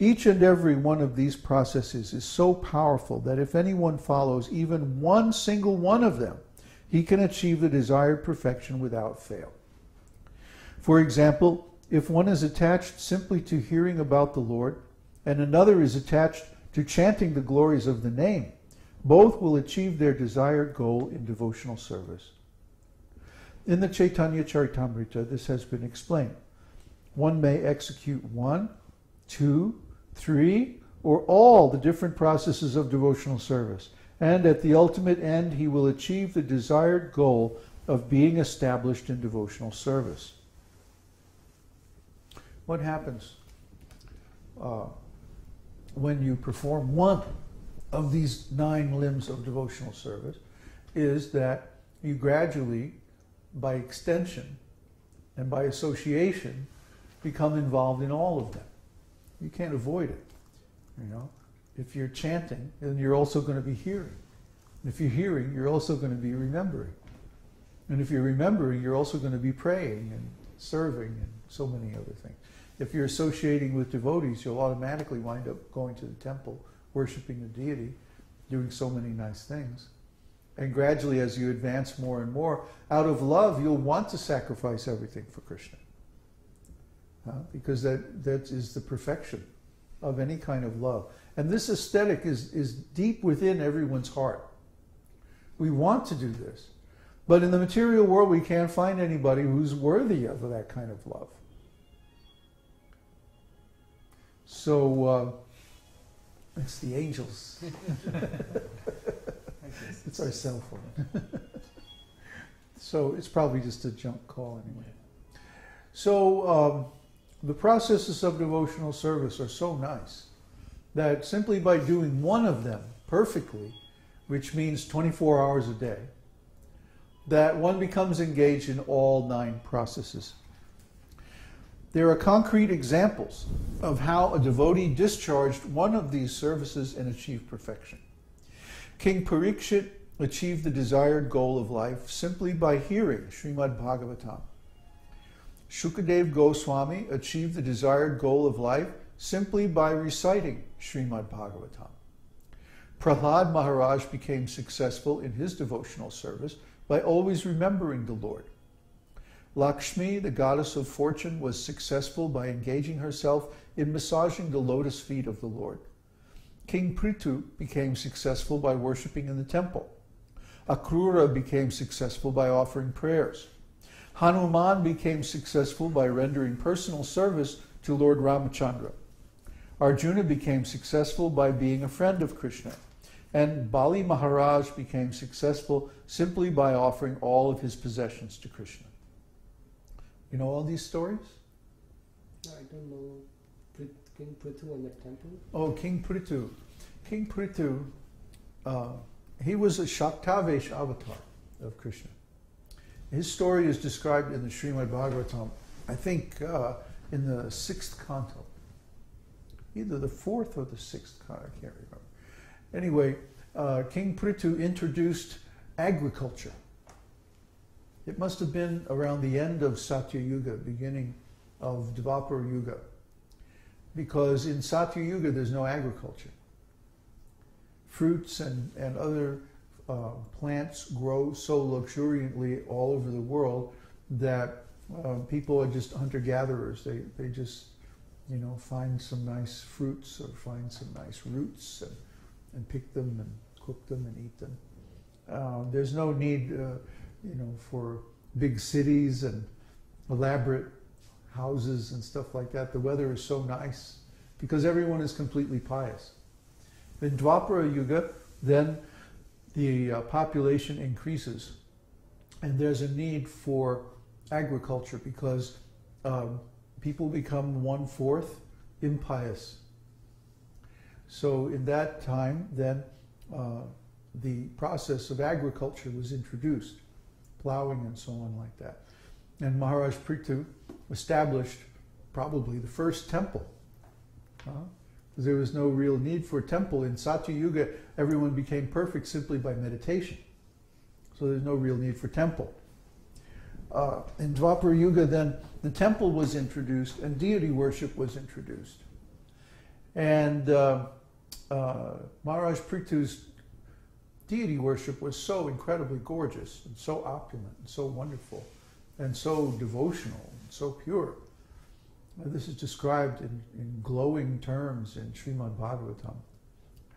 Each and every one of these processes is so powerful that if anyone follows even one single one of them, he can achieve the desired perfection without fail. For example, if one is attached simply to hearing about the Lord, and another is attached to chanting the glories of the name, both will achieve their desired goal in devotional service. In the Caitanya-caritāmṛta, this has been explained. One may execute 1, 2, 3, or all the different processes of devotional service, and at the ultimate end he will achieve the desired goal of being established in devotional service. What happens when you perform one of these 9 limbs of devotional service is that you gradually, by extension and by association, become involved in all of them. You can't avoid it. You know, if you're chanting, then you're also going to be hearing. And if you're hearing, you're also going to be remembering. And if you're remembering, you're also going to be praying and serving and so many other things. If you're associating with devotees, you'll automatically wind up going to the temple, worshiping the deity, doing so many nice things. And gradually, as you advance more and more, out of love, you'll want to sacrifice everything for Krishna. Because that is the perfection of any kind of love. And this aesthetic is deep within everyone's heart. We want to do this. But in the material world, we can't find anybody who's worthy of that kind of love. So, it's the angels. It's our cell phone. So it's probably just a junk call anyway. So the processes of devotional service are so nice that simply by doing one of them perfectly, which means 24 hours a day, that one becomes engaged in all 9 processes. There are concrete examples of how a devotee discharged one of these services and achieved perfection. King Parikshit achieved the desired goal of life simply by hearing Śrīmad-Bhāgavatam. Shukadev Goswami achieved the desired goal of life simply by reciting Śrīmad-Bhāgavatam. Prahlad Maharaj became successful in his devotional service by always remembering the Lord. Lakshmi, the goddess of fortune, was successful by engaging herself in massaging the lotus feet of the Lord. King Prithu became successful by worshipping in the temple. Akrura became successful by offering prayers. Hanuman became successful by rendering personal service to Lord Ramachandra. Arjuna became successful by being a friend of Krishna. And Bali Maharaj became successful simply by offering all of his possessions to Krishna. You know all these stories? I don't know. King Prithu and the temple? Oh, King Prithu. King Prithu, he was a Shaktavesh avatar of Krishna. His story is described in the Śrīmad-Bhāgavatam, I think in the 6th canto. Either the 4th or the 6th canto, I can't remember. Anyway, King Prithu introduced agriculture. It must have been around the end of Satya Yuga, beginning of Dvapara Yuga. Because in Satya Yuga there's no agriculture. Fruits and other plants grow so luxuriantly all over the world that people are just hunter-gatherers. They just, you know, find some nice fruits or find some nice roots and pick them and cook them and eat them. There's no need, you know, for big cities and elaborate houses and stuff like that. The weather is so nice because everyone is completely pious. In Dvapara Yuga, then the population increases and there's a need for agriculture because people become 1/4 impious. So in that time, then the process of agriculture was introduced, plowing and so on like that. And Maharaj Prithu established probably the first temple. Because there was no real need for a temple. In Satya Yuga, everyone became perfect simply by meditation. So there's no real need for temple. In Dvapara Yuga, then, the temple was introduced and deity worship was introduced. And Maharaj Prithu's deity worship was so incredibly gorgeous and so opulent and so wonderful and so devotional and so pure. This is described in glowing terms in Śrīmad-Bhāgavatam,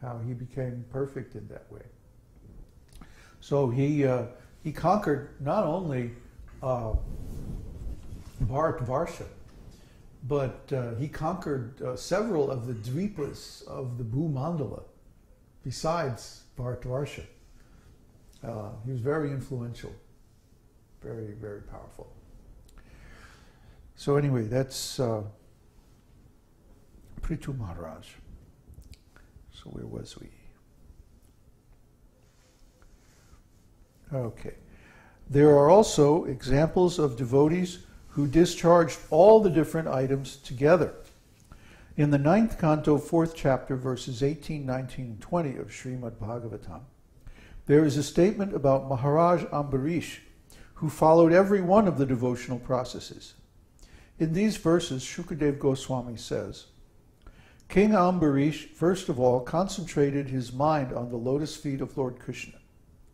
how he became perfect in that way. So he conquered not only Bharatvarsha, but he conquered several of the dvipas of the Bhumandala besides Bharatvarsha. He was very influential, very, very powerful. So anyway, that's Prithu Maharaj. So where was we? Okay. There are also examples of devotees who discharged all the different items together. In the 9th canto, 4th chapter, verses 18, 19, and 20 of Śrīmad-Bhāgavatam, there is a statement about Maharaj Ambarish, who followed every one of the devotional processes. In these verses, Shukadev Goswami says, King Ambarish, first of all, concentrated his mind on the lotus feet of Lord Krishna,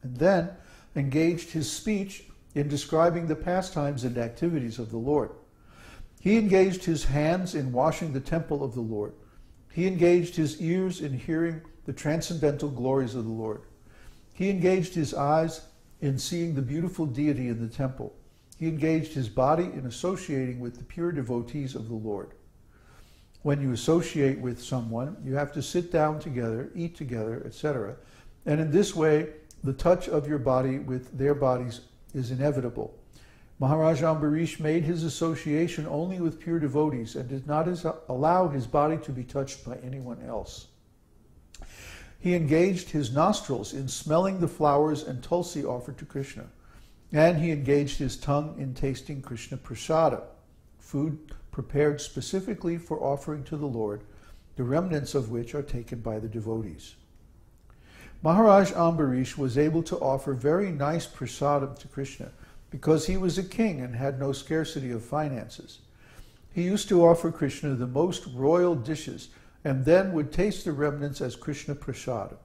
and then engaged his speech in describing the pastimes and activities of the Lord. He engaged his hands in washing the temple of the Lord. He engaged his ears in hearing the transcendental glories of the Lord. He engaged his eyes in seeing the beautiful deity in the temple. He engaged his body in associating with the pure devotees of the Lord. When you associate with someone, you have to sit down together, eat together, etc. And in this way, the touch of your body with their bodies is inevitable. Maharaj Ambarish made his association only with pure devotees and did not allow his body to be touched by anyone else. He engaged his nostrils in smelling the flowers and tulsi offered to Krishna, and he engaged his tongue in tasting Krishna prasada, food prepared specifically for offering to the Lord, the remnants of which are taken by the devotees. Maharaj Ambarish was able to offer very nice prasadam to Krishna because he was a king and had no scarcity of finances. He used to offer Krishna the most royal dishes and then would taste the remnants as Krishna prasadam.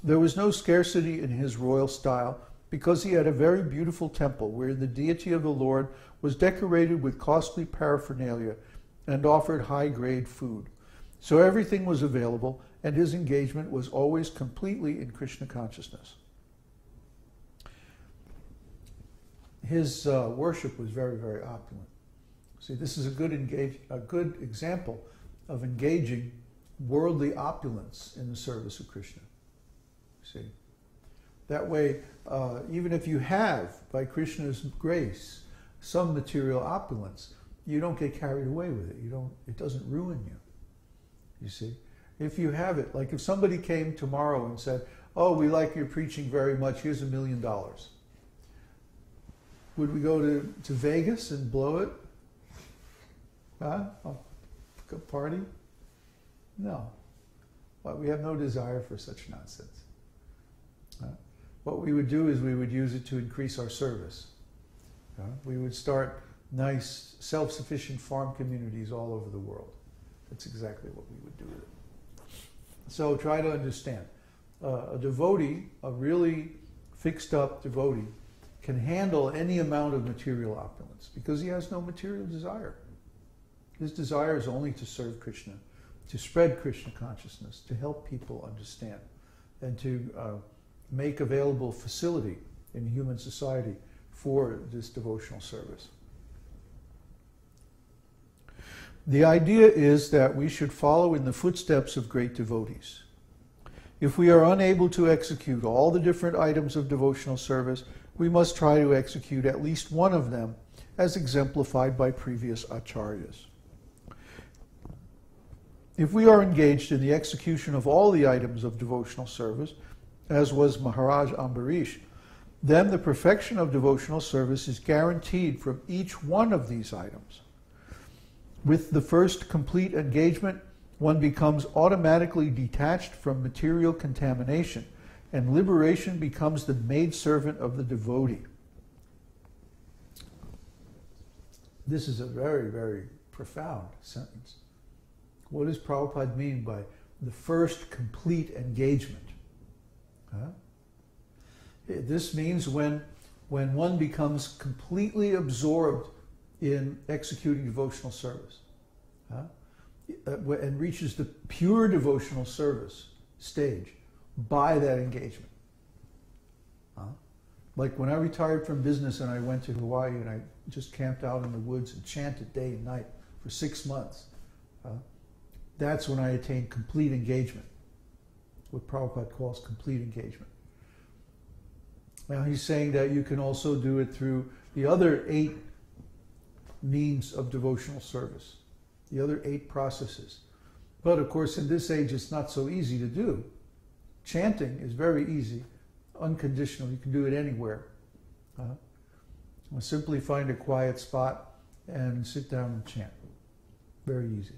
There was no scarcity in his royal style because he had a very beautiful temple where the deity of the Lord was decorated with costly paraphernalia and offered high-grade food. So everything was available, and his engagement was always completely in Krishna consciousness. His worship was very, very opulent. See, this is a good example of engaging worldly opulence in the service of Krishna. See, that way, even if you have, by Krishna's grace, some material opulence, you don't get carried away with it. It doesn't ruin you. You see, if you have it, like if somebody came tomorrow and said, "Oh, we like your preaching very much. Here's $1 million." Would we go to Vegas and blow it? Huh? Go party? No. But we have no desire for such nonsense. What we would do is we would use it to increase our service. We would start nice, self-sufficient farm communities all over the world. That's exactly what we would do with it. So try to understand. A devotee, a really fixed-up devotee, can handle any amount of material opulence because he has no material desire. His desire is only to serve Krishna, to spread Krishna consciousness, to help people understand, and to make available facility in human society for this devotional service. The idea is that we should follow in the footsteps of great devotees. If we are unable to execute all the different items of devotional service, we must try to execute at least one of them as exemplified by previous acharyas. If we are engaged in the execution of all the items of devotional service, as was Maharaj Ambarish, then the perfection of devotional service is guaranteed from each one of these items. With the first complete engagement, one becomes automatically detached from material contamination, and liberation becomes the maidservant of the devotee. This is a very, very profound sentence. What does Prabhupada mean by the first complete engagement? This means when one becomes completely absorbed in executing devotional service, and reaches the pure devotional service stage by that engagement. Like when I retired from business and I went to Hawaii and I just camped out in the woods and chanted day and night for 6 months. That's when I attained complete engagement, what Prabhupada calls complete engagement. Now he's saying that you can also do it through the other 8 means of devotional service, the other 8 processes. But of course in this age it's not so easy to do. Chanting is very easy, unconditional, you can do it anywhere. Simply find a quiet spot and sit down and chant. Very easy.